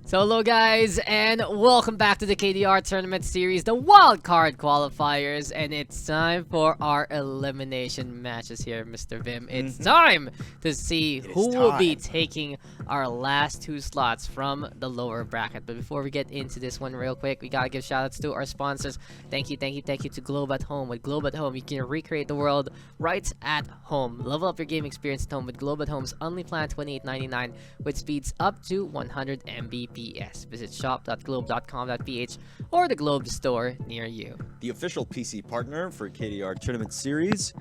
So hello guys, and welcome back to the KDR tournament series, the Wildcard Qualifiers, and it's time for our elimination matches here, Mr. Vim. It's time to see who will be taking our last two slots from the lower bracket. But before we get into this one real quick, we gotta give shoutouts to our sponsors. Thank you to Globe at Home. With Globe at Home, you can recreate the world right at home. Level up your game experience at home with Globe at Home's only plan $28.99 with speeds up to 100 Mbps. Visit shop.globe.com.ph or the Globe store near you. The official PC partner for KDR Tournament Series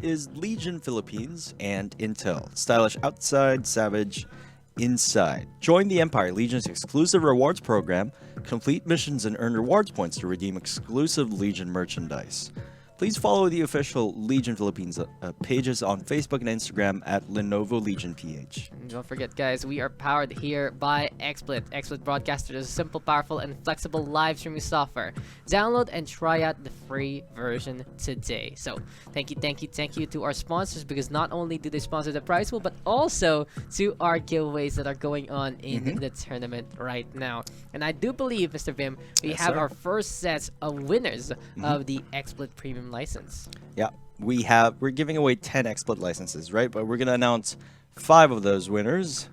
is Legion Philippines and Intel. Stylish outside, savage inside. Join the Empire, Legion's exclusive rewards program. Complete missions and earn rewards points to redeem exclusive Legion merchandise. Please follow the official Legion Philippines pages on Facebook and Instagram at Lenovo Legion PH. And don't forget, guys, we are powered here by XSplit. XSplit Broadcaster is a simple, powerful, and flexible live streaming software. Download and try out the free version today. So, thank you to our sponsors, because not only do they sponsor the prize pool, but also to our giveaways that are going on in the tournament right now. And I do believe, Mr. Vim, we have our first set of winners of the XSplit Premium license. Yeah, we're giving away 10 XSplit licenses, right? But we're gonna announce 5 of those winners,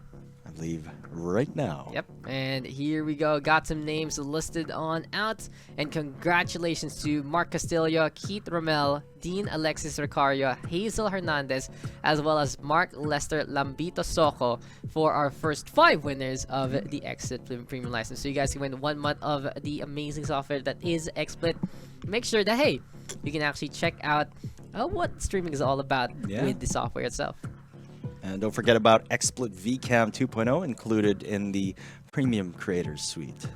I believe, right now. Yep, and here we go. Got some names listed on out, and congratulations to Mark Castillo, Keith Romel, Dean Alexis Ricario, Hazel Hernandez, as well as Mark Lester Lambito Soco for our first 5 winners of the XSplit Premium license. So you guys can win 1 month of the amazing software that is XSplit. Make sure that, hey, you can actually check out what streaming is all about with the software itself. And don't forget about XSplit VCam 2.0 included in the Premium Creators Suite.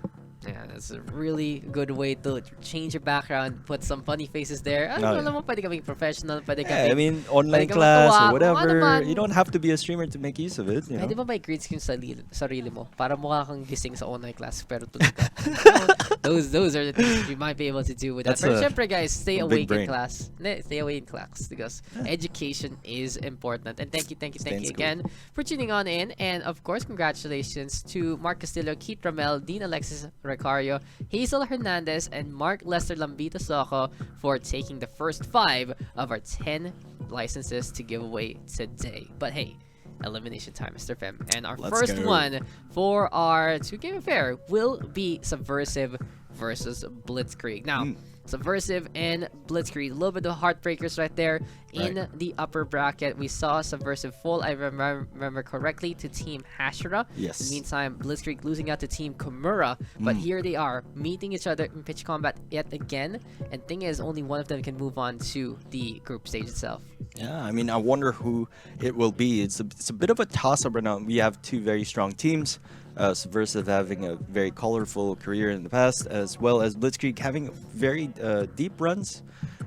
Yeah, that's a really good way to change your background, put some funny faces there. Pwede kaming professional, pwede kaming, I mean, online class or whatever. You don't have to be a streamer to make use of it. You know? Pwede ba may green screen sarili mo? Para mukha kang gising sa online class pero tulog ka. Those are the things you might be able to do with that. But syempre guys, stay awake in class. Stay awake in class because education is important. And thank you again for tuning on in. And of course, congratulations to Mark Castillo, Keith Ramel, Dean Alexis Ricario, Hazel Hernandez, and Mark Lester Lambito Soco for taking the first 5 of our 10 licenses to give away today. But hey, elimination time, Mr. Fem. And our first one for our 2-game affair will be Subversive versus Blitzkrieg. Now, Subversive and Blitzkrieg, a little bit of heartbreakers right there in the upper bracket. We saw Subversive fall, I remember correctly, to Team Hashira. Yes. In the meantime, Blitzkrieg losing out to Team Komura. But here they are, meeting each other in pitch combat yet again. And thing is, only one of them can move on to the group stage itself. Yeah, I mean, I wonder who it will be. It's a bit of a toss-up right now. We have 2 very strong teams. Subversive having a very colorful career in the past, as well as Blitzkrieg having very deep runs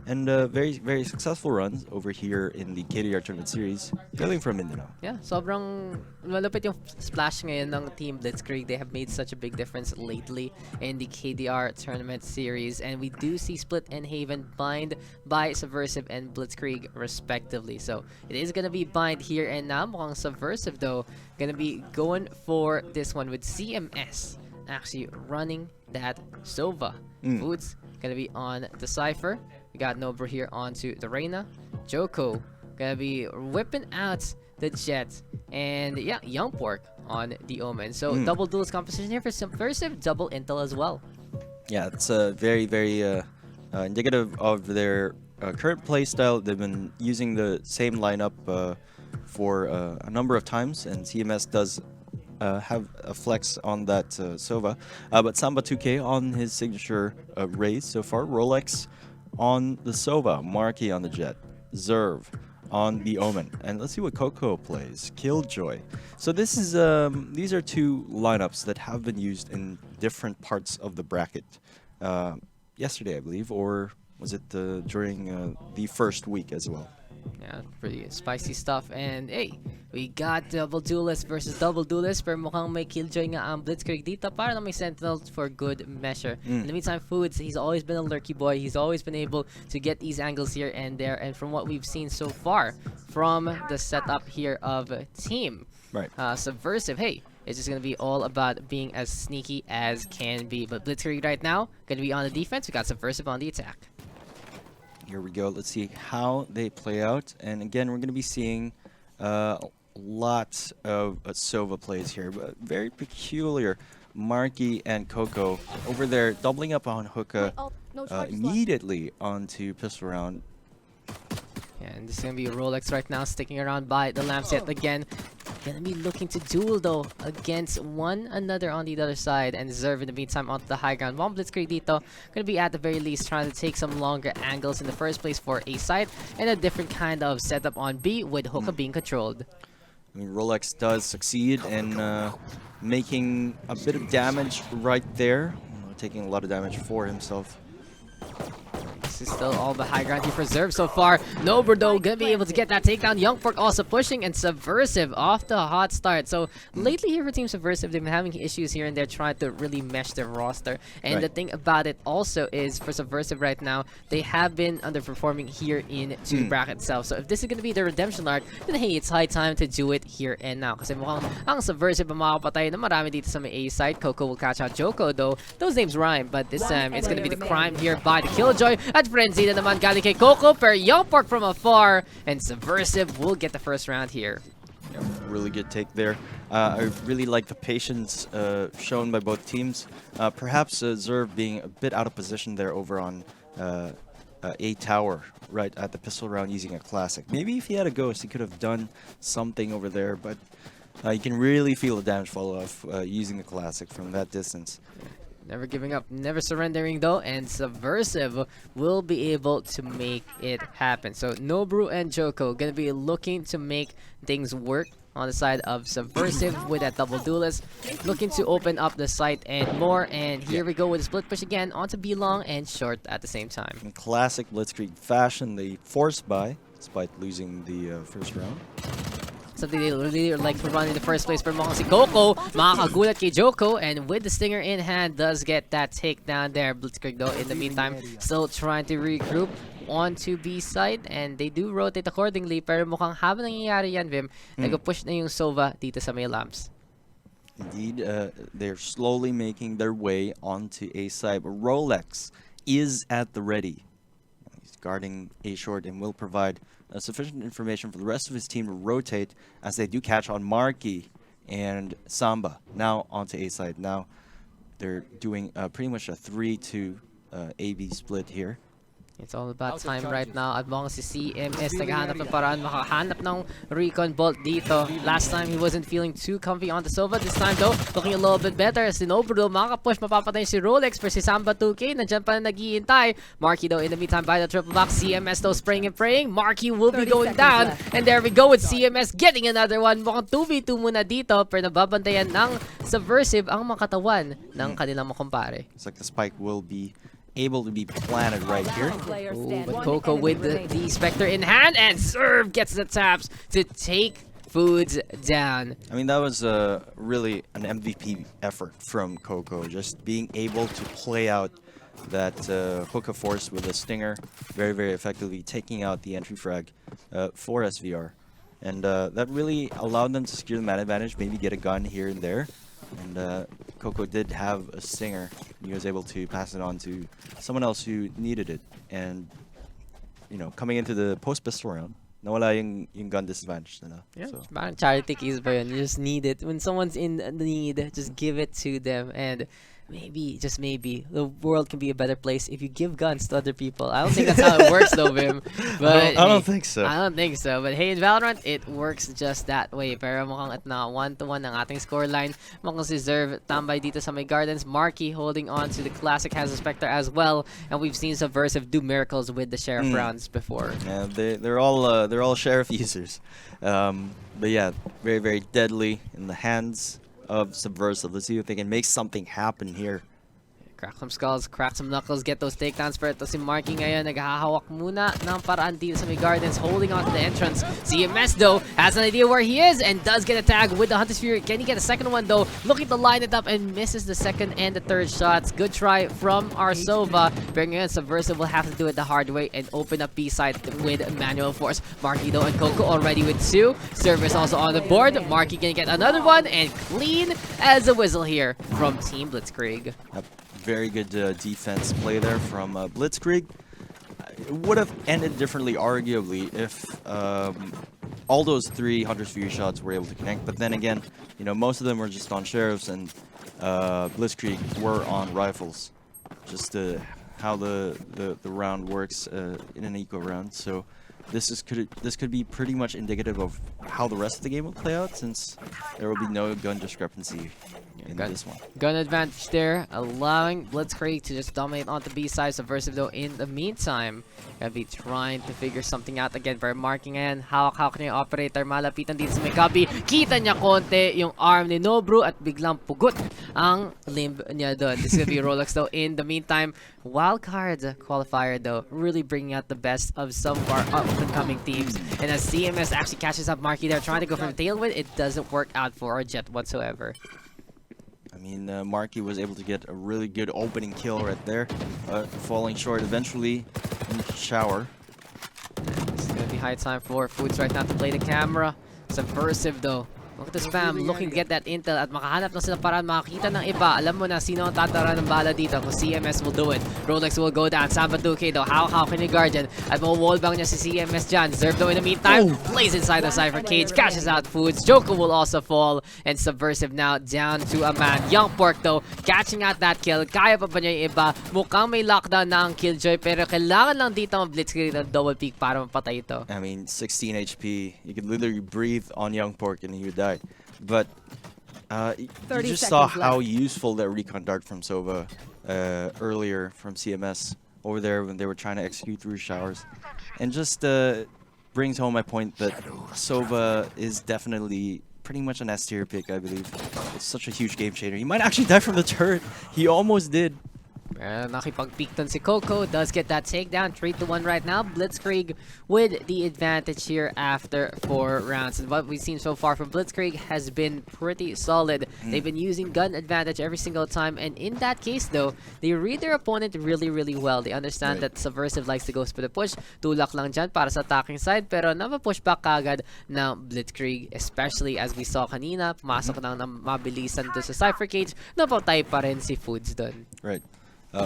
and very successful runs over here in the KDR Tournament Series, hailing from Mindanao. Yeah, sobrang malupit yung splash ngayon ng Team Blitzkrieg. They have made such a big difference lately in the KDR Tournament Series, and we do see Split and Haven bind by Subversive and Blitzkrieg respectively. So it is gonna be bind here and now. Mukhang Subversive though gonna be going for this one with CMS actually running that Sova. Foods gonna be on the Cypher. We got Nobra here onto the Reyna. Joko gonna be whipping out the Jet. And yeah, Young Pork on the Omen. So double duelist composition here for Subversive, double intel as well. Yeah, it's very indicative of their current playstyle. They've been using the same lineup for a number of times, and CMS does have a flex on that Sova. But Samba 2K on his signature raise so far. Rolex on the Sova. Marky on the Jet. Zerv on the Omen. And let's see what Coco plays. Killjoy. So this is these are 2 lineups that have been used in different parts of the bracket. Yesterday, I believe, or was it during the first week as well? Yeah, pretty spicy stuff. And hey, we got double duelist versus double duelist, pero mukhang may Killjoy nga ang Blitzkrieg dito para na may Sentinel for good measure. In the meantime, Foods, he's always been a lurky boy. He's always been able to get these angles here and there. And from what we've seen so far from the setup here of Team Subversive, hey, It's just going to be all about being as sneaky as can be. But Blitzkrieg right now, going to be on the defense. We got Subversive on the attack. Here we go. Let's see how they play out. And again, we're going to be seeing lots of Sova plays here, but very peculiar. Marky and Coco over there doubling up on Hookah immediately onto pistol round. Yeah, and this is going to be a Rolex right now, sticking around by the lamps yet again. Gonna be looking to duel though against one another on the other side, and Zerv in the meantime onto the high ground. One Blitzkrieg dito gonna be at the very least trying to take some longer angles in the first place for A side, and a different kind of setup on B with Hookah being controlled. I mean, Rolex does succeed in making a bit of damage right there, taking a lot of damage for himself. This is still all the high ground he preserved so far. Nobre though gonna be able to get that takedown. Youngfork also pushing, and Subversive off to a hot start. So lately here for Team Subversive, they've been having issues here and there trying to really mesh their roster. And the thing about it also is for Subversive right now, they have been underperforming here in 2 bracket itself. So if this is gonna be the redemption arc, then hey, it's high time to do it here and now. Kasi mukhang ang Subversive ang makapatay na marami dito sa may A side. Coco will catch out Joko though. Those names rhyme, but this time it's gonna be the crime here by the Killjoy. At Frenzy na naman galing kay Coco per Youngfork from afar, and Subversive will get the first round here. Yeah, really good take there. I really like the patience shown by both teams. Perhaps Zerv being a bit out of position there over on A tower, right at the pistol round using a classic. Maybe if he had a ghost, he could have done something over there, but you can really feel the damage fall off using the classic from that distance. Never giving up, never surrendering though, and Subversive will be able to make it happen. So Nobru and Joko gonna be looking to make things work on the side of Subversive with that double duelist, looking to open up the site and more. And here we go with a split push again onto B long and short at the same time. In classic Blitzkrieg fashion, they force buy despite losing the first round. Something they really like to run in the first place, pero mukhang si Coco makakagulat kay Joko, and with the stinger in hand does get that takedown there. Blitzkrieg though in the meantime still trying to regroup onto B side, and they do rotate accordingly, pero mukhang habang nangyayari yan, Vim, nag-push na yung Sova dito sa may lamps. Indeed, they're slowly making their way onto A side, but Rolex is at the ready. He's guarding A short and will provide sufficient information for the rest of his team to rotate as they do catch on Marky and Samba now onto A side. Now they're doing pretty much a 3-2 AB split here. It's all about time right now at mukhang si CMS naghahanap ng paraan makahanap ng recon bolt dito. Last time he wasn't feeling too comfy on the Sova. This time though, looking a little bit better. Si Nobro makaka-push, mapapatay si Rolex for si Samba 2K. Nandiyan pa na naghihintay. Marky though in the meantime by the triple back. CMS though spraying and praying. Marky will be going down. And there we go with CMS getting another one. Mukhang 2v2 muna dito, pero nababantayan ng Subversive ang makatawan ng kanilang makumpare. It's like the spike will be able to be planted right here. Ooh, but Coco with the Spectre in hand, and Zerv gets the taps to take Foods down. I mean, that was really an MVP effort from Coco, just being able to play out that Hookah force with a stinger very, very effectively, taking out the entry frag for SVR. And that really allowed them to secure the man advantage, maybe get a gun here and there. And Coco did have a stinger. He was able to pass it on to someone else who needed it. And, you know, coming into the post-pistol round, nawala yung gun disadvantage. Yeah, so. Charity case ba yun? You just need it. When someone's in need, just give it to them. And maybe, just maybe, the world can be a better place if you give guns to other people. I don't think that's how it works though, Vim. But I don't think so. I don't think so. But hey, in Valorant, it works just that way. Pero mukhang at na 1-1 ang ating scoreline. Mukhang si Zerv tambay dito sa may gardens. Marky holding on to the classic, has a Spectre as well. And we've seen Subversive do miracles with the Sheriff rounds before. Yeah, they're all Sheriff users. But yeah, very, very deadly in the hands of Subversive. Let's see if they can make something happen here. Crack some skulls, crack some knuckles, get those takedowns. Pero ito si Marky ngayon, naghahawak muna ng paraan dito sa may gardens, holding on to the entrance. CMS though, has an idea where he is and does get a tag with the Hunter's Fury. Can he get a second one though? Looking to line it up and misses the second and the third shots. Good try from Arsova. Pero ngayon, Subversive will have to do it the hard way and open up B-side with manual force. Marky though and Coco already with 2. Service also on the board. Marky gonna get another one and clean as a whistle here from Team Blitzkrieg. Very good defense play there from Blitzkrieg. It would have ended differently, arguably, if all those 3 Hunter's Fury shots were able to connect. But then again, you know, most of them were just on sheriffs, and Blitzkrieg were on rifles. Just how the round works in an eco round. So this could be pretty much indicative of how the rest of the game will play out, since there will be no gun discrepancy in this one. Gun advantage there, allowing Blitzkrieg to just dominate on the B side. Subversive though, in the meantime, gonna be trying to figure something out again. Very marking in. Hawak niya yung operator. Malapitan dito sa may copy. Kita niya konti yung arm ni Nobru at biglang pugot ang limb niya doon. This is gonna be Rolex though. In the meantime, Wildcard Qualifier though, really bringing out the best of some of our up-and-coming teams. And as CMS actually catches up Marky there, trying to go from tailwind, it doesn't work out for our Jet whatsoever. I mean, Marky was able to get a really good opening kill right there, falling short eventually in the shower. It's gonna be high time for Foods right now to play the camera. Subversive though. Look at the spam, looking to get that intel at makahanap na sila para makakita ng iba. Alam mo na sino ang tatara ng bala dito kung CMS will do it. Rolex will go down. Samba 2K though, how can you Guardian? At wallbang niya si CMS dyan. Zerb though in the meantime, plays inside the Cypher cage, cashes out Foods. Joko will also fall, and Subversive now down to a man. Young Pork though, catching out that kill. Kaya pa ba niya yung iba? Mukhang may lockdown na ang Killjoy, pero kailangan lang dito ang Blitzkrieg ng double peak para mapatay ito. I mean, 16 HP. You could literally breathe on Young Pork and he would die. But you just saw how useful that recon dart from Sova earlier from CMS over there when they were trying to execute through showers. And just brings home my point that Sova is definitely pretty much an S-tier pick, I believe. It's such a huge game changer. He might actually die from the turret. He almost did. Nakipag-peek dun si Coco, does get that takedown, 3-1 right now. Blitzkrieg with the advantage here after 4 rounds. And what we've seen so far from Blitzkrieg has been pretty solid. They've been using gun advantage every single time, and in that case though, they read their opponent really well. They understand that Subversive likes to go for the push. Tulak lang dyan para sa attacking side, pero napa-push back kagad ng Blitzkrieg, especially as we saw kanina, pumasok ng mabilisan doon sa Cypher Cage, napatay pa rin si Foods doon. Right.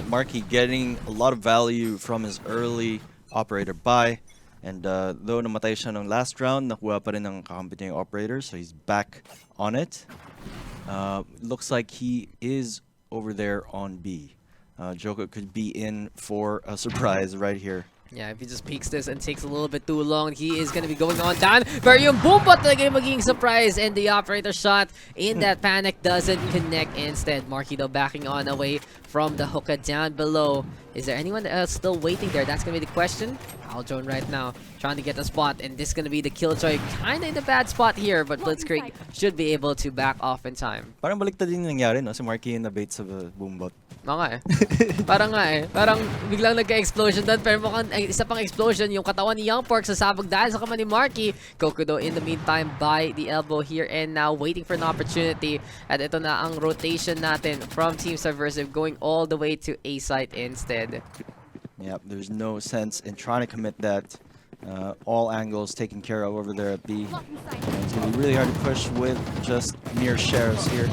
Marky getting a lot of value from his early operator buy, and though namatay siya ng last round, nakuha pa rin ng kakampi niyang operator, so he's back on it. Looks like he is over there on B. Joko could be in for a surprise right here. Yeah, if he just peeks this and takes a little bit too long, he is going to be going on down. Pero yung boom bot talaga yung magiging surprise, and the operator shot in that panic doesn't connect instead. Marky though backing on away from the hookah down below. Is there anyone else still waiting there? That's going to be the question. Aldrone right now trying to get the spot, and this is going to be the Killjoy. Kind of in a bad spot here, but Blitzkrieg should be able to back off in time. Parang baliktad din nangyari, no? Si Marky in the bait sa boom bot. Parang biglang nagka-explosion doon, pero mukhang isa pang explosion yung katawan ni Young Pork sa sabog dahil sa kamay ni Marky. Coco though in the meantime by the elbow here and now waiting for an opportunity. At ito na ang rotation natin from Team Subversive going all the way to A site instead. Yep, there's no sense in trying to commit that. All angles taken care of over there at B. It's going to be really hard to push with just mere sheriffs here.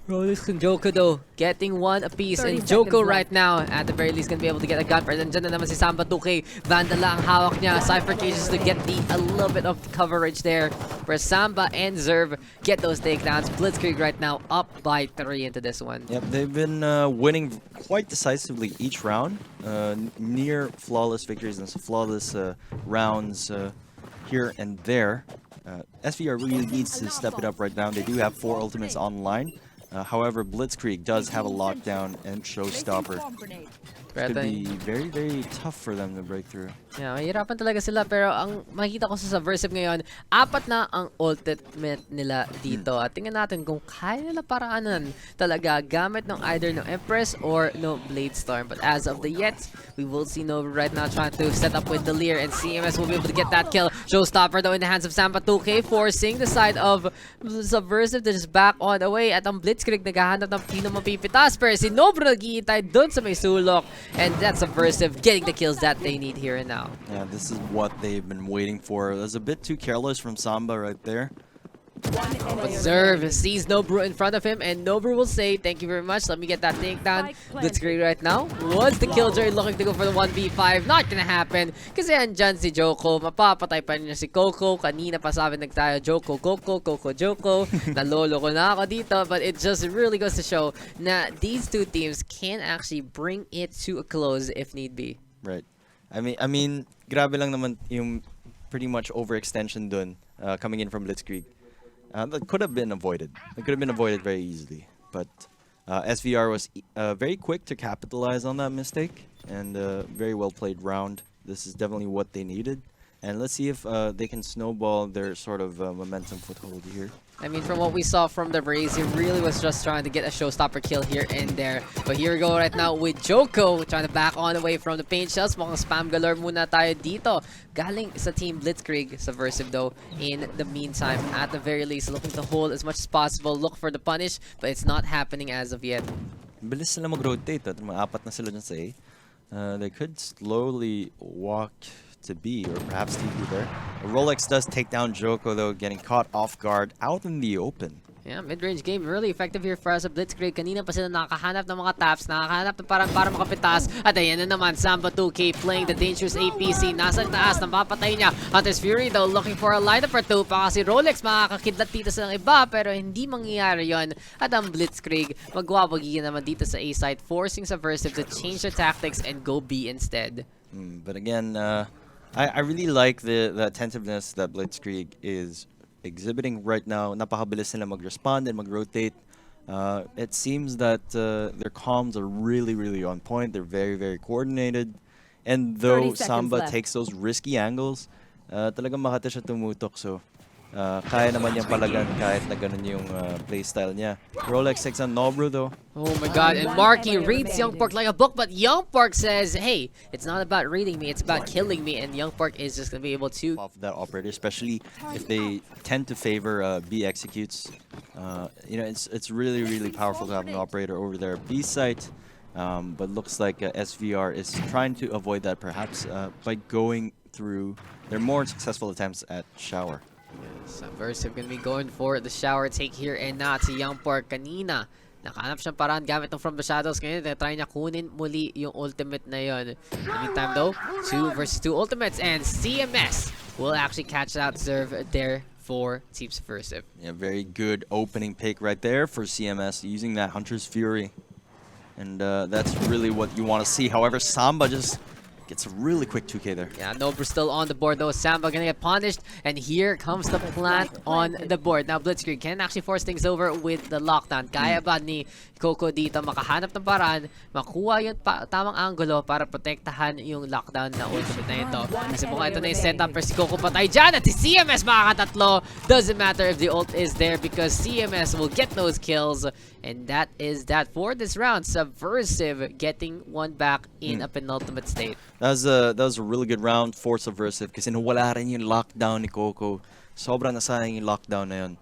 Rolex and Joko though, getting one apiece, and Joko right now, at the very least, gonna be able to get a gun. Pero nandiyan na naman si Samba 2K. Vandala ang hawak niya. Cypher cages to get a little bit of coverage there. Where Samba and Zerv get those takedowns. Blitzkrieg right now up by 3 into this one. Yep, they've been winning quite decisively each round. Near flawless victories and flawless rounds here and there. SVR really needs to step it up right now. They do have 4 ultimates online. However, Blitzkrieg does have a lockdown and showstopper. It's gonna be very, very tough for them to break through. Yeah, mahirapan talaga sila pero ang makikita ko sa Subversive ngayon, 4 na ang ultimate nila dito. At tingnan natin kung kaya nila paraanan talaga gamit ng either no Empress or no Blade Storm. But as of the yet, we will see Nova right now trying to set up with the Leer and CMS will be able to get that kill. Showstopper though in the hands of Samba 2K, forcing the side of Subversive to just back on the way. At ang Blitzkrieg naghahanap ng pino mapipitas pero si Nobro nag-iitay dun sa may sulok. And that's Subversive getting the kills that they need here and now. Yeah, this is what they've been waiting for. That's a bit too careless from Samba right there. Observe, sees Nobru in front of him, and Nobru will say, thank you very much, let me get that takedown. Blitzkrieg right now. Was the Killjoy looking to go for the 1v5? Not gonna happen. Kasi andyan si Joko. Mapapatay pa niya si Coco. Kanina pa sabi nagtayo, Joko, Coco, Coco, Joko. Nalolo ko na ako dito. But it just really goes to show na these two teams can actually bring it to a close if need be. Right. I mean, grabe lang naman yung pretty much overextension dun coming in from Blitzkrieg. That could have been avoided. It could have been avoided very easily. But SVR was very quick to capitalize on that mistake. And very well played round. This is definitely what they needed. And let's see if they can snowball their sort of momentum foothold here. I mean, from what we saw from the Rays, he really was just trying to get a showstopper kill here and there. But here we go right now with Joko trying to back on away from the paint shells. Mukhang spam galore muna tayo dito. Galing sa team Blitzkrieg. Subversive though, in the meantime, at the very least, looking to hold as much as possible. Look for the punish, but it's not happening as of yet. Bilis sila mag-rotate. At mga 4 na sila dyan sa A. They could slowly walk to B, or perhaps TP there. Rolex does take down Joko though, getting caught off guard out in the open. Yeah, mid-range game really effective here for us at Blitzkrieg. Kanina pa sila nakakahanap ng mga taps, nakakahanap ng parang para makapitas. At ayan na naman, Samba 2K playing the dangerous APC. Nasa taas, napapatay niya. Hunter's Fury though, looking for a lineup or two. Pa kasi Rolex makakakidlat dito sa ng iba, pero hindi mangyayari yon. At ang Blitzkrieg, magwawagi naman dito sa A side, forcing Subversive to change their tactics and go B instead. But again, I really like the attentiveness that Blitzkrieg is exhibiting right now. Napakabilis nila mag-respond and mag-rotate. It seems that their comms are really, really on point. They're very, very coordinated. And though Samba takes those risky angles, talagang makata siya tumutok. So, kaya naman niyang palagan kahit na ganun yung playstyle niya. Rolex takes on Nobru though. Oh my god, and Marky reads Youngpork like a book, but Youngpork says, hey, it's not about reading me, it's about killing me, and Youngpork is just going to be able to off that operator, especially if they tend to favor B executes. You know, it's really, really powerful to have an operator over there B site, but looks like SVR is trying to avoid that perhaps by going through their more successful attempts at shower. Subversive gonna be going for the shower take here and not si Youngpork kanina. Nakahanap siyang paraan gamit ng From the Shadows. Ngayon, try niya kunin muli yung ultimate na yun. In the meantime though, 2 versus 2 ultimates and CMS will actually catch that serve there for Team Subversive. Yeah, very good opening pick right there for CMS using that Hunter's Fury. And that's really what you want to see. However, Samba just gets a really quick 2K there. Yeah, Nobru still on the board though. Samba gonna get punished. And here comes the plant on the board. Now Blitzkrieg can actually force things over with the lockdown. Kaya ba ni Coco dito makahanap ng paraan, makuha yung tamang angulo para protektahan yung lockdown na ultimate na ito. Kasi mukhang ito na yung setup for si Coco patay dyan. At si CMS makakatatlo. Doesn't matter if the ult is there because CMS will get those kills. And that is that for this round. Subversive getting one back in a penultimate state. That was a really good round for Subversive kasi nawala rin yung lockdown ni Coco. Sobrang nasayang yung lockdown na yun.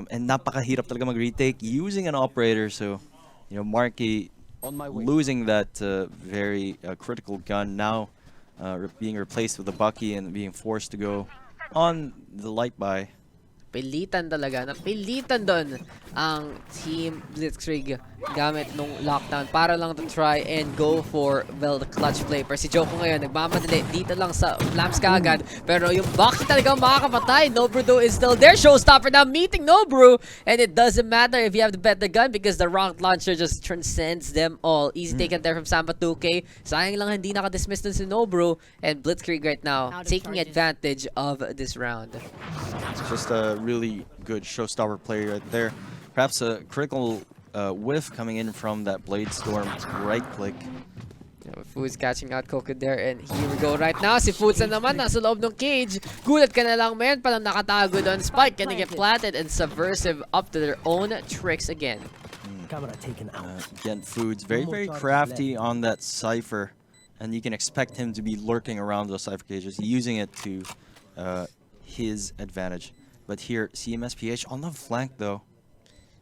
And napakahirap talaga mag-retake using an operator. So, you know, Marky losing that very critical gun now, being replaced with a Bucky and being forced to go on the light buy. Pilitan talaga, napilitan doon ang Team Blitzkrieg gamit nung lockdown para lang to try and go for, well, the clutch play. Pero si Joko ngayon, nagmamadali dito lang sa flames kaagad. Pero yung Bucky talagang makakapatay. Nobru though is still there. Showstopper now meeting Nobru. And it doesn't matter if you have the better gun because the rocket launcher just transcends them all. Easy taken there from Samba 2K. Sayang lang hindi naka-dismiss dun si Nobru. And Blitzkrieg right now taking advantage of this round. It's just a really good showstopper play right there. Perhaps a critical whiff coming in from that Blade Storm right click. Yeah, Foods catching out Coco there, and here we go right now. Si Foods na naman nasa loob ng cage. Gulat ka na lang, men. Palang nakatago doon. Spike gonna get planted, and Subversive up to their own tricks again. Camera taken out. Again, Foods very crafty on that Cypher, and you can expect him to be lurking around those Cypher cages, using it to his advantage. But here, CMSPH on the flank though.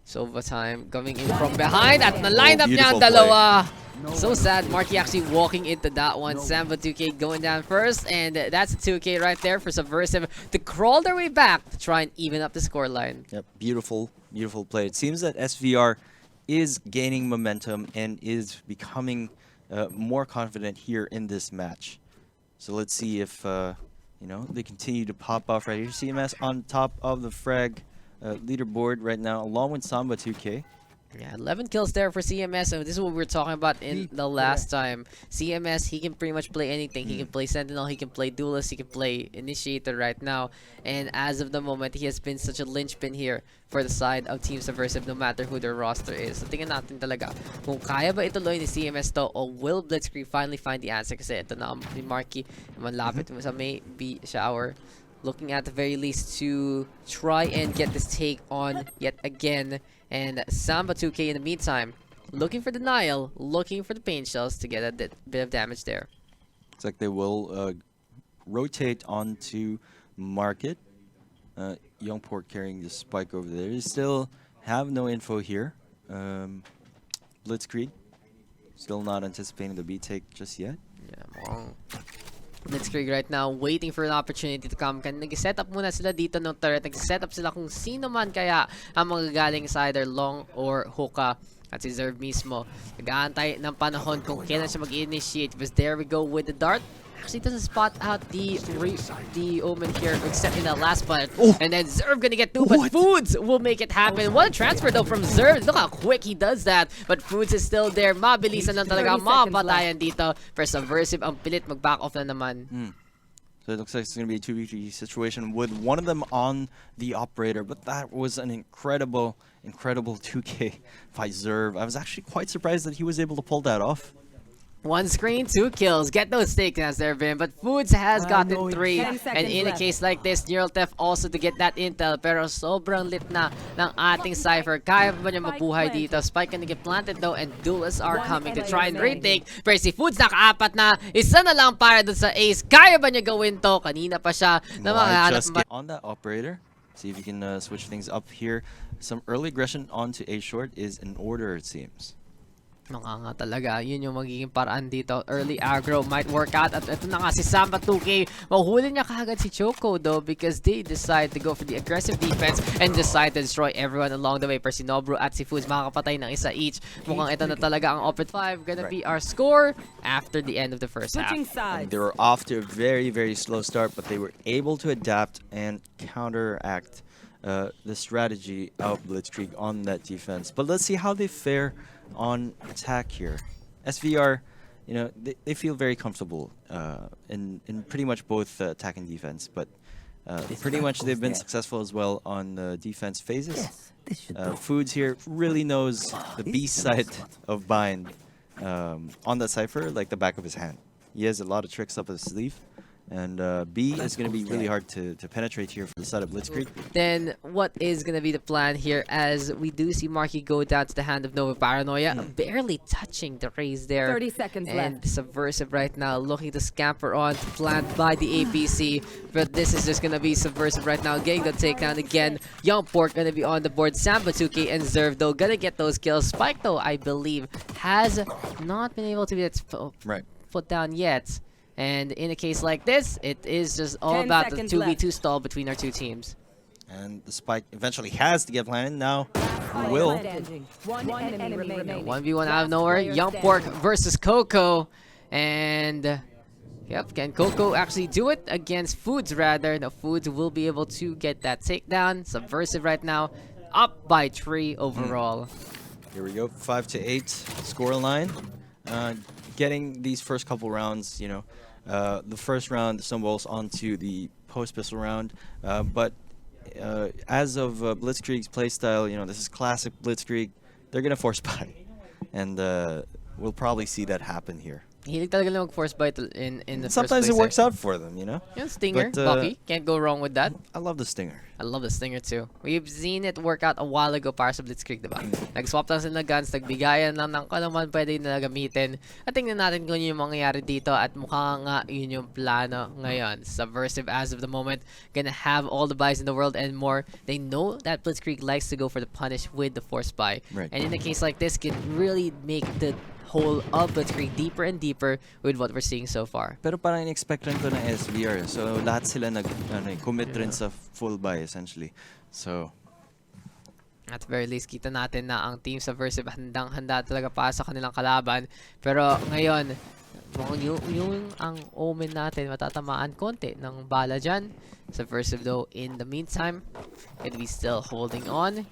Sova time coming in from behind at na-line up niya ang beautiful dalawa. So sad, Marky actually walking into that one. Samba 2K going down first, and that's a 2K right there for Subversive to crawl their way back to try and even up the scoreline. Yep, beautiful play. It seems that SVR is gaining momentum and is becoming more confident here in this match. So let's see if you know, they continue to pop off right here. CMS on top of the frag leaderboard right now, along with Samba 2K. Yeah, 11 kills there for CMS, and this is what we were talking about in the last time. CMS, he can pretty much play anything. He can play Sentinel, he can play Duelist, he can play Initiator right now. And as of the moment, he has been such a linchpin here for the side of Team Subversive, no matter who their roster is. So tingnan natin talaga kung kaya ba ituloy ni CMS to, or will Blitzkrieg finally find the answer? Kasi ito na ni Marky, malapit sa may B shower. Looking at the very least to try and get this take on yet again. And Samba 2K in the meantime, looking for denial, looking for the pain shells to get a bit of damage there. Looks like they will rotate onto Market. Youngport carrying the spike over there. They still have no info here. Blitzkrieg still not anticipating the B take just yet. Yeah, Blitzkrieg right now waiting for an opportunity to come. Nag-set up muna sila dito ng turret. Nag-set up sila kung sino man kaya ang magagaling sa either long or hookah. At si Zerv mismo nag-aantay ng panahon kung kailan siya mag-initiate. But there we go with the dart. Actually doesn't spot out the Omen here, except in the last part. Oh. And then Zerv gonna get two, but Foods will make it happen. What a transfer though from Zerv. Look how quick he does that. But Foods is still there. Mabilisan lang talaga mapatayan dito. For Subversive, ang pilit mag-back off na naman. So it looks like it's going to be a 2v3 situation with one of them on the operator. But that was an incredible 2K by Zerv. I was actually quite surprised that he was able to pull that off. One screen, 2 kills. Get those takedowns there, Vim. But Foods has gotten 3. And in a case like this, Neural Theft also to get that intel. Pero sobrang lit na ng ating Cypher. Kaya ba niya mabuhay dito? Spike gonna get planted though, and Duelists are coming to try and retake. Pero si Foods naka-4 na. Isa na lang para dun sa Ace. Kaya ba niya gawin to? Kanina pa siya na just get on that operator. See if you can switch things up here. Some early aggression onto A short is in order, it seems. Nga talaga, yun yung magiging paraan dito. Early aggro might work out. At ito na nga si Samba 2K. Mahuhuli niya kagad si Choco though, because they decide to go for the aggressive defense and decide to destroy everyone along the way. Per si Nobru at si Foods makakapatay ng isa each. Mukhang ito na talaga ang Opet 5 gonna be our score after the end of the first half. And they were off to a very slow start, but they were able to adapt and counteract the strategy of Blitzkrieg on that defense. But let's see how they fare on attack here. SVR, you know, they feel very comfortable in pretty much both attack and defense, but pretty much they've been successful as well on the defense phases. Foods here really knows the B side of Bind on that Cypher like the back of his hand. He has a lot of tricks up his sleeve. And B is going to be really hard to penetrate here for the side of Blitzkrieg. Then what is going to be the plan here, as we do see Marky go down to the hand of Nova Paranoia, barely touching the raise there. 30 seconds and left. Subversive right now looking to scamper on to plant by the APC. But this is just going to be Subversive right now getting the takedown again. Youngport going to be on the board. Samba 2K and Zerv though going to get those kills. Spike though, I believe, has not been able to get put down yet. And in a case like this, it is just all about the 2v2 stall between our two teams. And the spike eventually has to get planted. Now will. 1v1 out of nowhere. Youngport versus Coco. And yep, can Coco actually do it against Foods rather? No, Foods will be able to get that takedown. Subversive right now, up by 3 overall. Here we go, 5-8 scoreline. Getting these first couple rounds, you know, the first round snowballs onto the post-pistol round, but as of Blitzkrieg's playstyle, you know, this is classic Blitzkrieg. They're gonna force buy, and we'll probably see that happen here. Hilig talaga lang mag-force bite in the Sometimes first it place. works out for them, you know? Yung stinger, But, Bucky. Can't go wrong with that. I love the stinger. I love the stinger too. We've seen it work out a while ago para sa Blitzkrieg, diba? Nag-swap lang sila ng guns, nagbigayan lang ng kung naman pwede nila gamitin. At tingnan natin kung yun yung mangyayari dito at mukha nga yun yung plano ngayon. Subversive as of the moment, gonna have all the buys in the world and more. They know that Blitzkrieg likes to go for the punish with the force buy. Right. And in a case like this, can really make the hole of Blitzkrieg deeper and deeper with what we're seeing so far. Pero parang in-expect rin to ng SVR. So lahat sila commit rin sa full buy essentially. So at the very least, kita natin na ang Team Subversive handang-handa talaga para sa kanilang kalaban. Pero ngayon, yung ang omen natin matatamaan konti ng bala dyan. Subversive though, in the meantime, gonna be still holding on.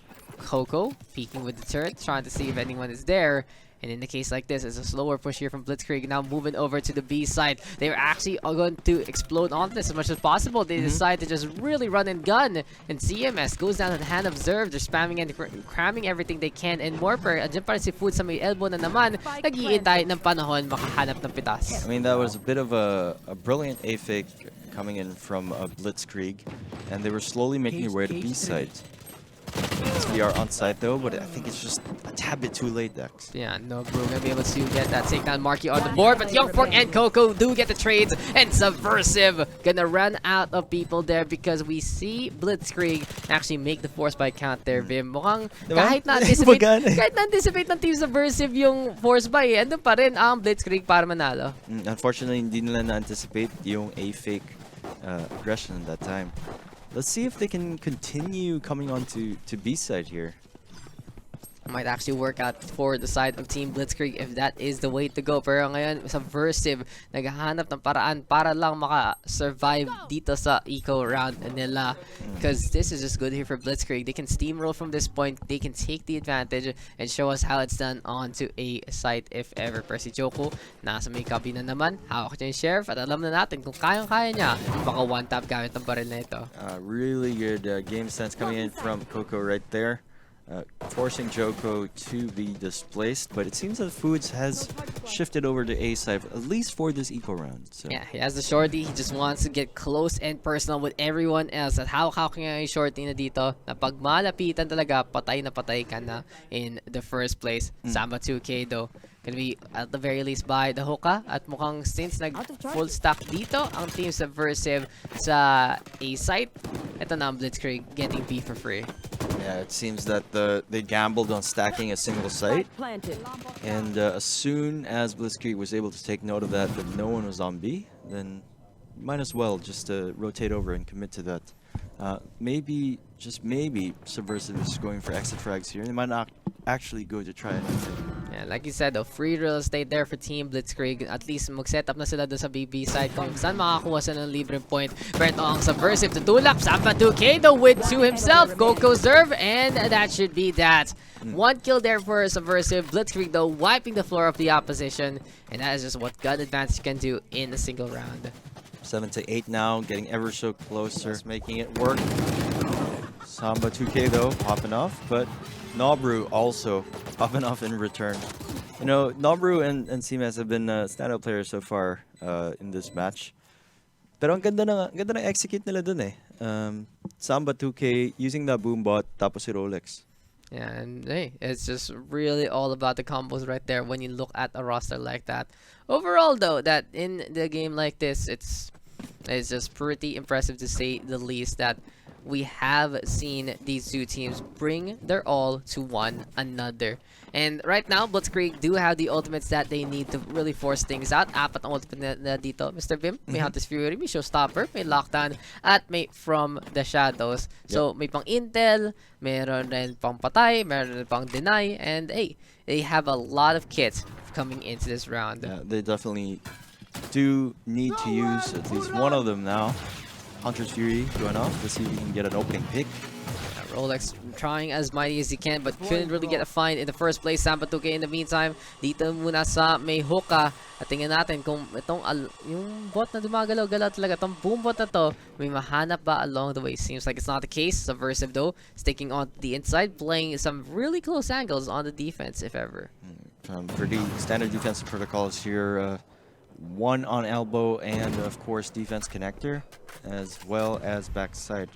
Coco peeking with the turret, trying to see if anyone is there. And in a case like this, it's a slower push here from Blitzkrieg. Now moving over to the B side. They're actually going to explode on this as much as possible. They decide to just really run and gun. And CMS goes down to the hand observed. They're spamming and cramming everything they can. And Morper, andyan pa rin si Food sa may elbow na naman. Nag-iintay ng panahon makahanap ng pitas. I mean, that was a bit of a brilliant A fake coming in from Blitzkrieg, and they were slowly making their way to B side. We are on site though, but I think it's just a tad bit too late, Daks. Yeah, no, bro, gonna be able to get that takedown marquee on the board, but Young Fork and Coco do get the trades, and Subversive gonna run out of people there because we see Blitzkrieg actually make the force by count there, Vim. Mukhang kahit na-anticipate ng Team Subversive yung force by, andun pa rin ang Blitzkrieg para manalo. Unfortunately, hindi nila na-anticipate yung A fake aggression at that time. Let's see if they can continue coming on to B side here. Might actually work out for the side of Team Blitzkrieg if that is the way to go. Pero ngayon, Subversive naghahanap ng paraan para lang maka-survive dito sa eco round nila. Because this is just good here for Blitzkrieg. They can steamroll from this point. They can take the advantage and show us how it's done onto a site if ever. Pero si Joko, nasa may copy na naman. Hawak niya yung Sheriff at alam na natin kung kayang-kaya niya baka one-tap gamit ng baril na ito. Really good game sense coming in from Coco right there. Forcing Joko to be displaced, but it seems that Foods has shifted over to A side, at least for this eco round. So. Yeah, he has the shorty. He just wants to get close and personal with everyone else. At how nga yung shorty na dito, na pag malapitan talaga, patay na patay ka na in the first place. Samba 2K though, gonna be at the very least by the hookah. At mukhang since nag full stack dito, ang Team Subversive sa A site, ito na ang Blitzkrieg getting B for free. Yeah, it seems that they gambled on stacking a single site, and as soon as Blitzkrieg was able to take note of that no one was on B, then might as well just rotate over and commit to that. Maybe, just maybe, Subversive is going for exit frags here. They might not actually go to try it. Yeah, like you said, the free real estate there for Team Blitzkrieg. At least mag-set up na sila doon sa BB side kung saan makakuha sila ng libreng point. Pero ito ang Subversive tutulak. Samba 2K though with to himself. Coco serve, and that should be that. One kill there for Subversive. Blitzkrieg though wiping the floor of the opposition. And that is just what gun advantage can do in a single round. 7 to 8 now, getting ever so closer, making it work. Samba 2K though, popping off, but Nobru also popping off in return. You know, Nobru and CMS have been standout players so far in this match. Pero ang ganda ng execute nila dun eh. Samba 2K using the boombot, tapos si Rolex. Yeah, and hey, it's just really all about the combos right there when you look at a roster like that. Overall though, that in the game like this, it's just pretty impressive to say the least that we have seen these two teams bring their all to one another. And right now, Blitzkrieg do have the ultimates that they need to really force things out. Apat ang ultimate na dito, Mr. Vim. May Hunter's Fury, may Showstopper, may Lockdown, at may From the Shadows. So, may pang Intel, meron rin pang Patay, meron rin pang Deny, and hey, they have a lot of kits coming into this round. Yeah, they definitely do need to use at least one of them now. Hunter's Fury going off. Let's see if we can get an opening pick. Rolex trying as mighty as he can but couldn't really get a find in the first place. Samba 2K in the meantime, dito muna sa may hookah. At tingnan natin kung itong yung bot na dumagalaw-galaw talaga, itong boom bot na to, may mahanap ba along the way? Seems like it's not the case. Subversive though, sticking on the inside, playing some really close angles on the defense if ever. Pretty standard defensive protocols here one on elbow, and of course defense connector, as well as backside.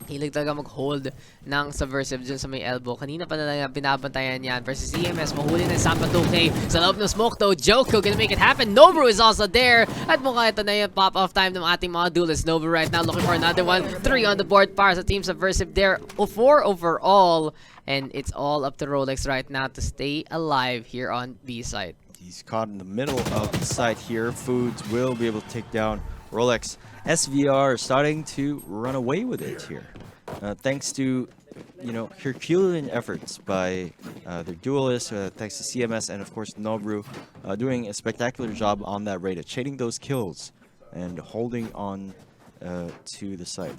Hilig talaga mag-hold ng Subversive dun sa may elbow. Kanina pa na lang binabantayan yan versus EMS. Mahuli ng Samba 2K sa loob ng smoke though. Joko gonna make it happen. Nobu is also there. At mukha ito na yung pop-off time ng ating mga duelists. Nobu right now looking for another one. 3 on the board para sa Team Subversive there. 4 overall. And it's all up to Rolex right now to stay alive here on B side. He's caught in the middle of the site here. Foods will be able to take down Rolex. SVR starting to run away with it here, thanks to Herculean efforts by their duelists, thanks to CMS and of course Nobru doing a spectacular job on that raid, chaining those kills and holding on to the site.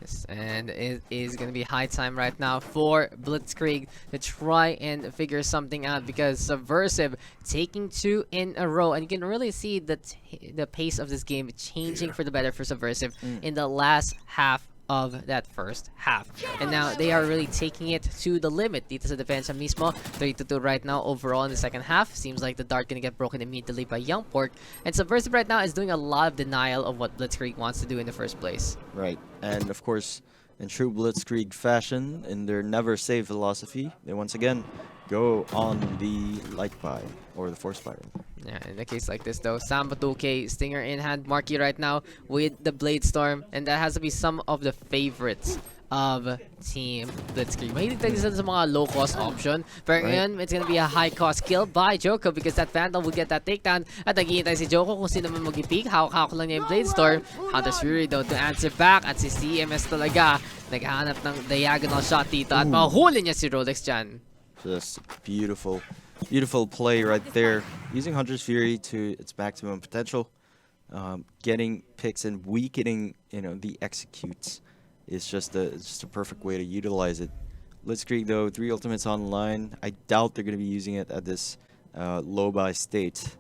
Yes, and it is going to be high time right now for Blitzkrieg to try and figure something out, because Subversive taking 2 in a row, and you can really see the pace of this game changing for the better for Subversive in the last half of that first half. And now they are really taking it to the limit dito sa depensa mismo. 3-2 right now overall in the second half. Seems like the dart gonna get broken immediately by Young Pork. And Subversive right now is doing a lot of denial of what Blitzkrieg wants to do in the first place. Right, and of course, in true Blitzkrieg fashion, in their never save philosophy, they once again go on the light buy, or the force buy. Yeah, in a case like this though, Samba 2K, Stinger in hand, Marky right now with the Blade Storm, and that has to be some of the favorites of Team Blitzkrieg. Mahilig tayo sa mga low-cost option, pero ngayon, it's gonna be a high-cost kill by Joko, because that Vandal will get that takedown, at naghihintay si Joko kung sino man mag-peek. Hawak-hawak lang niya yung Blade Storm. Hunter's Fury though to answer back, at si CMS talaga naghahanap ng diagonal shot dito, at mahuli niya si Rolex dyan. Just beautiful play right there, using Hunter's Fury to its maximum potential, getting picks and weakening the executes. It's just a perfect way to utilize it. Blitzkrieg though, 3 ultimates online. I doubt they're going to be using it at this low buy state.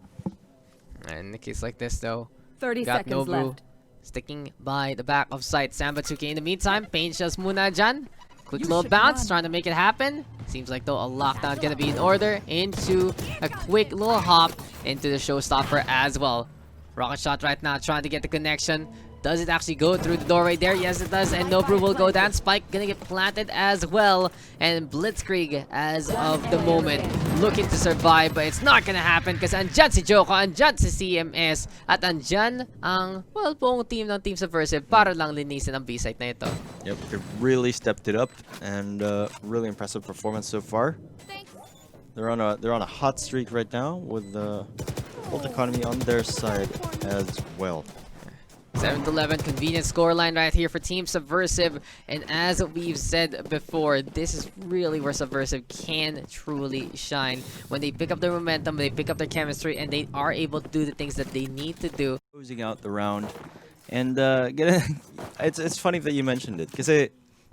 And in a case like this though, 30 got seconds Nobu left. sticking by the back of sight. Samba 2K in the meantime, Pain shells muna dyan. Quick little bounce, trying to make it happen. Seems like though a lockdown gonna be in order. Into a quick little hop into the showstopper as well. Rocket shot right now, trying to get the connection. Does it actually go through the doorway there? Yes, it does. And Nobru will go down. Spike gonna get planted as well. And Blitzkrieg, as of the moment, looking to survive. But it's not gonna happen because andyan si Joko, andyan si CMS. At andyan ang, well, buong team ng Team Subversive para lang linisin ang B-site na ito. Yep, they've really stepped it up, and really impressive performance so far. They're on a hot streak right now with the ult economy on their side as well. 7-11, convenient scoreline right here for Team Subversive. And as we've said before, this is really where Subversive can truly shine. When they pick up their momentum, they pick up their chemistry, and they are able to do the things that they need to do. Closing out the round. And it's funny that you mentioned it. Kasi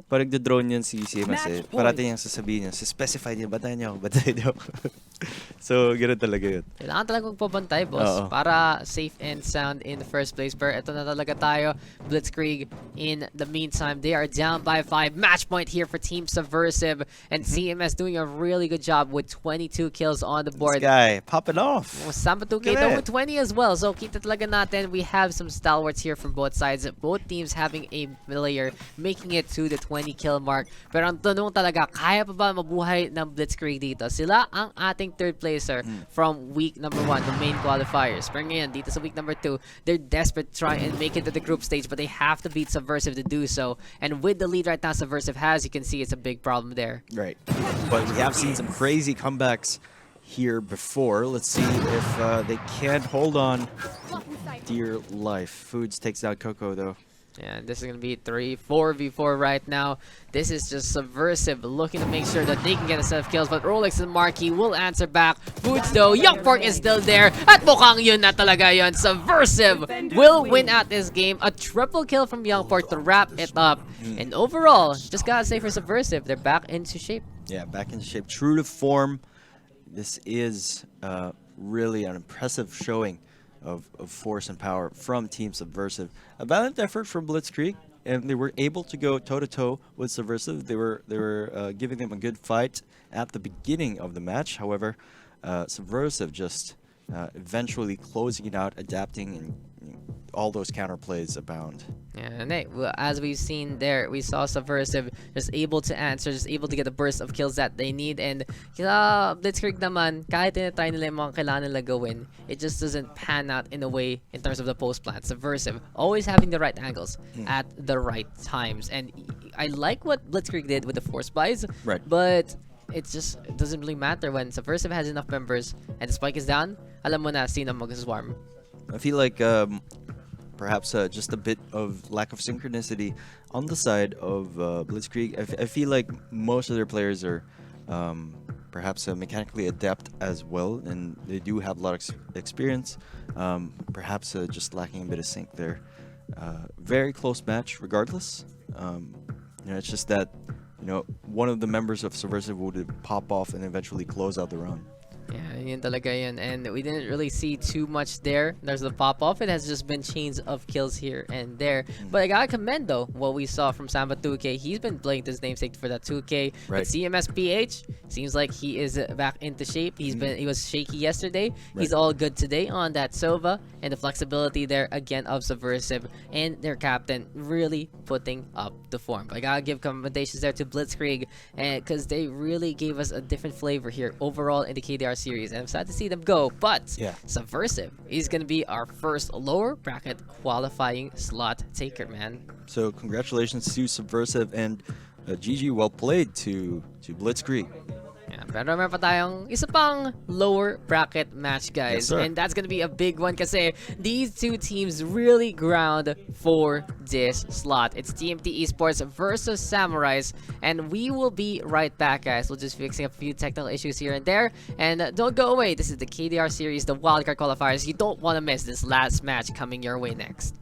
pag nagdo-drone yan si CMS parati niyang sasabihin niya, specify niya, batayan niyo. So, gano'n talaga yun. Kailangan talaga magpabantay, boss, para safe and sound in the first place. Pero ito na talaga tayo, Blitzkrieg. In the meantime, they are down by 5. Match point here for Team Subversive. And CMS doing a really good job with 22 kills on the board. This guy, popping off. Samba 2K though with 20 as well. So, kita talaga natin, we have some stalwarts here from both sides. Both teams having a player making it to the 20 kill mark. Pero ang tanong talaga, kaya pa ba mabuhay ng Blitzkrieg dito? Sila ang ating third placer from week number 1, the main qualifiers. Pero ngayon, dito sa week number 2, they're desperate to try and make it to the group stage, but they have to beat Subversive to do so. And with the lead right now Subversive has, you can see it's a big problem there. Right. But we have seen some crazy comebacks here before. Let's see if they can hold on dear life. Foods takes out Coco though. Yeah, this is going to be 4v4 right now. This is just Subversive looking to make sure that they can get a set of kills. But Rolex and Marky will answer back. Foods though, Young Pork is still there. At mukhang yun na talaga yun. Subversive will win out this game. A triple kill from Young Pork to wrap it up. And overall, just gotta say for Subversive, they're back into shape. Yeah, back into shape. True to form. This is really an impressive showing of force and power from Team Subversive. A valiant effort from Blitzkrieg, and they were able to go toe-to-toe with Subversive. They were giving them a good fight at the beginning of the match. However, Subversive just eventually closing it out, adapting, and all those counterplays abound. Yeah, and well, as we've seen there, we saw Subversive just able to answer, just able to get a burst of kills that they need. And Blitzkrieg naman, kahit tinatry nila yung mga kailangan nila gawin, it just doesn't pan out in a way in terms of the post plant. Subversive, always having the right angles at the right times. And I like what Blitzkrieg did with the force buys, Right. but it doesn't really matter when Subversive has enough members and the spike is down, alam mo na sino mag-swarm. I feel like perhaps just a bit of lack of synchronicity on the side of Blitzkrieg. I feel like most of their players are perhaps mechanically adept as well, and they do have a lot of experience. Perhaps just lacking a bit of sync there. Very close match, regardless. It's just that one of the members of Subversive would pop off and eventually close out the round. Yeah, yun talaga yun. And we didn't really see too much there. There's the pop-off. It has just been chains of kills here and there. But I gotta commend, though, what we saw from Samba 2K. He's been playing his namesake for that 2K. Right. But CMS PH seems like he is back into shape. He was shaky yesterday. Right. He's all good today on that Sova. And the flexibility there, again, of Subversive. And their captain really putting up the form. But I gotta give commendations there to Blitzkrieg, because they really gave us a different flavor here overall in the KDR series, and I'm sad to see them go. But Yeah. Subversive is gonna be our first lower bracket qualifying slot taker, man. So congratulations to Subversive, and GG, well played to Blitzkrieg. Yeah, pero meron pa tayong isa pang lower bracket match, guys. Yes, sir. And that's gonna be a big one kasi these two teams really ground for this slot. It's TMT Esports versus Samurais, and we will be right back, guys. We'll just fixing up a few technical issues here and there. And don't go away. This is the KDR series, the Wildcard Qualifiers. You don't want to miss this last match coming your way next.